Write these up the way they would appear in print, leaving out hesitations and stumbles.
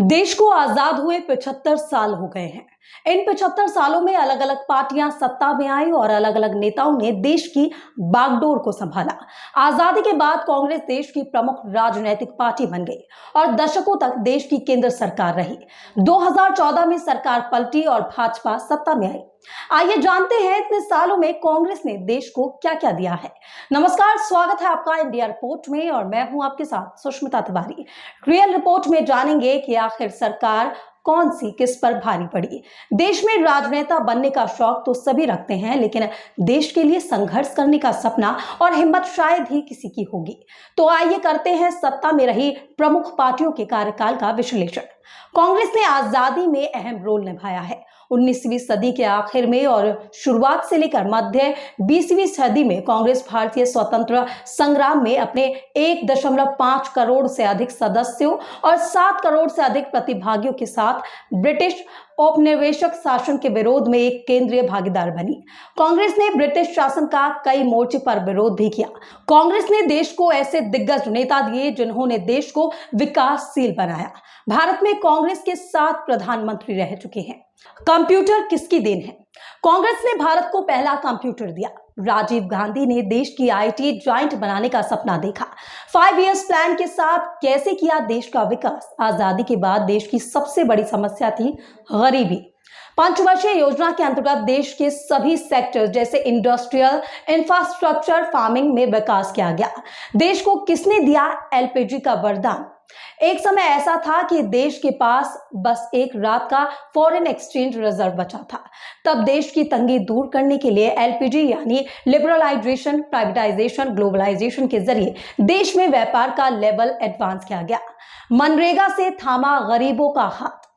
देश को आजाद हुए 75 साल हो गए हैं। इन 75 सालों में अलग अलग पार्टियां सत्ता में आई और अलग अलग नेताओं ने देश की बागडोर को संभाला। आजादी के बाद कांग्रेस देश की प्रमुख राजनीतिक पार्टी बन गई और दशकों तक देश की केंद्र सरकार रही। 2014 में सरकार पलटी और भाजपा सत्ता में आई। आइए जानते हैं इतने सालों में कांग्रेस ने देश को क्या क्या दिया है। नमस्कार, स्वागत है आपका इंडिया रिपोर्ट में और मैं हूं आपके साथ सुष्मिता तिवारी। रियल रिपोर्ट में जानेंगे कि आखिर सरकार कौन सी किस पर भारी पड़ी। देश में राजनेता बनने का शौक तो सभी रखते हैं, लेकिन देश के लिए संघर्ष करने का सपना और हिम्मत शायद ही किसी की होगी। तो आइए करते हैं सत्ता में रही प्रमुख पार्टियों के कार्यकाल का विश्लेषण। कांग्रेस ने आजादी में अहम रोल निभाया है। 19वीं सदी के आखिर में और शुरुआत से लेकर मध्य 20वीं सदी में कांग्रेस भारतीय स्वतंत्र संग्राम में अपने 1.5 करोड़ से अधिक सदस्यों और 7 करोड़ से अधिक प्रतिभागियों के साथ ब्रिटिश औपनिवेशिक शासन के विरोध में एक केंद्रीय भागीदार बनी। कांग्रेस ने ब्रिटिश शासन का कई मोर्चे पर विरोध भी किया। कांग्रेस ने देश को ऐसे दिग्गज नेता दिए जिन्होंने देश को विकासशील बनाया। भारत में कांग्रेस के 7 प्रधानमंत्री रह चुके हैं। कंप्यूटर किसकी देन है? कांग्रेस ने भारत को पहला कंप्यूटर दिया। राजीव गांधी ने देश की आईटी जायंट बनाने का सपना देखा। 5 इयर्स प्लान के साथ कैसे किया देश का विकास। आजादी के बाद देश की सबसे बड़ी समस्या थी गरीबी। पंचवर्षीय योजना के अंतर्गत देश के सभी सेक्टर जैसे इंडस्ट्रियल, इंफ्रास्ट्रक्चर, फार्मिंग में विकास किया गया। देश को किसने दिया एलपीजी का वरदान? एक समय ऐसा था कि देश के पास बस एक रात का फॉरेन एक्सचेंज रिजर्व बचा था। तब देश की तंगी दूर करने के लिए एलपीजी यानी लिबरलाइजेशन, प्राइवेटाइजेशन, ग्लोबलाइजेशन के जरिए देश में व्यापार का लेवल एडवांस किया गया। मनरेगा से थामा गरीबों का हाथ।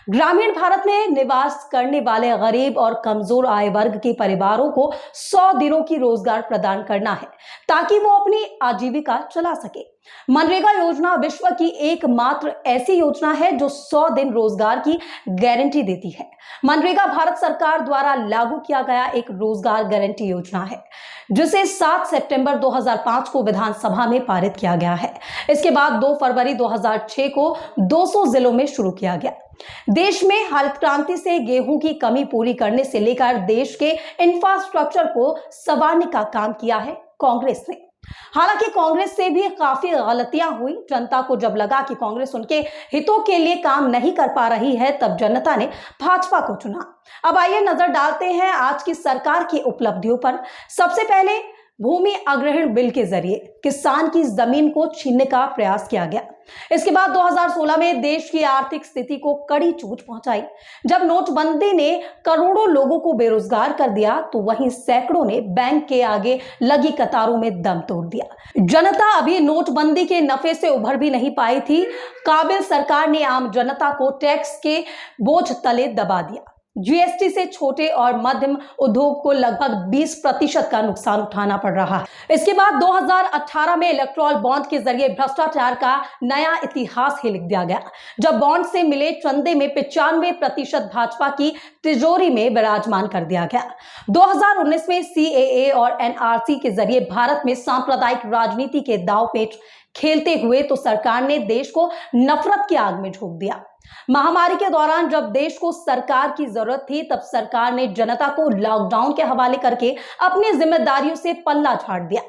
ग्रामीण भारत में निवास करने वाले गरीब और कमजोर आय वर्ग के परिवारों को 100 दिनों की रोजगार प्रदान करना है ताकि वो अपनी आजीविका चला सके। मनरेगा योजना विश्व की एकमात्र ऐसी योजना है जो 100 दिन रोजगार की गारंटी देती है। मनरेगा भारत सरकार द्वारा लागू किया गया एक रोजगार गारंटी योजना है जिसे 7 सितंबर 2005 को विधानसभा में पारित किया गया है। इसके बाद 2 फरवरी 2006 को 200 जिलों में शुरू किया गया। देश में हरित क्रांति से गेहूं की कमी पूरी करने से लेकर देश के इंफ्रास्ट्रक्चर को संवारने का काम किया है कांग्रेस ने। हालांकि कांग्रेस से भी काफी गलतियां हुई। जनता को जब लगा कि कांग्रेस उनके हितों के लिए काम नहीं कर पा रही है, तब जनता ने भाजपा को चुना। अब आइए नजर डालते हैं आज की सरकार की उपलब्धियों पर। सबसे पहले भूमि अधिग्रहण बिल के जरिए किसान की जमीन को छीनने का प्रयास किया गया। इसके बाद 2016 में देश की आर्थिक स्थिति को कड़ी चोट पहुंचाई। जब नोटबंदी ने करोड़ों लोगों को बेरोजगार कर दिया, तो वहीं सैकड़ों ने बैंक के आगे लगी कतारों में दम तोड़ दिया। जनता अभी नोटबंदी के नफे से उभर भी नहीं पाई थी। काबिल सरकार ने आम जनता को टैक्स के बोझ तले दबा दिया। जीएसटी से छोटे और मध्यम उद्योग को लगभग 20% का नुकसान उठाना पड़ रहा है। इसके बाद 2018 में इलेक्टोरल बॉन्ड के जरिए भ्रष्टाचार का नया इतिहास ही लिख दिया गया, जब बॉन्ड से मिले चंदे में 95% भाजपा की तिजोरी में विराजमान कर दिया गया। 2019 में सीएए और एनआरसी के जरिए भारत में सांप्रदायिक राजनीति के दांव पेच खेलते हुए तो सरकार ने देश को नफरत की आग में झोंक दिया। महामारी के दौरान जब देश को सरकार की जरूरत थी, तब सरकार ने जनता को लॉकडाउन के हवाले करके अपनी जिम्मेदारियों से पल्ला झाड़ दिया।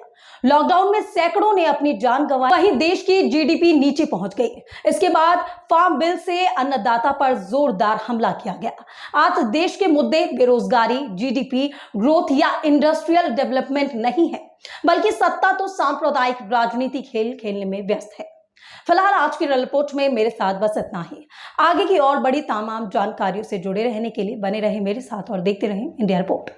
लॉकडाउन में सैकड़ों ने अपनी जान गंवाई, वहीं देश की जीडीपी नीचे पहुंच गई। इसके बाद फार्म बिल से अन्नदाता पर जोरदार हमला किया गया। आज देश के मुद्दे बेरोजगारी, जीडीपी ग्रोथ या इंडस्ट्रियल डेवलपमेंट नहीं है, बल्कि सत्ता तो सांप्रदायिक राजनीति खेल खेलने में व्यस्त है। फिलहाल आज की रिपोर्ट में मेरे साथ बस इतना ही। आगे की और बड़ी तमाम जानकारियों से जुड़े रहने के लिए बने रहे मेरे साथ और देखते रहें इंडिया रिपोर्ट।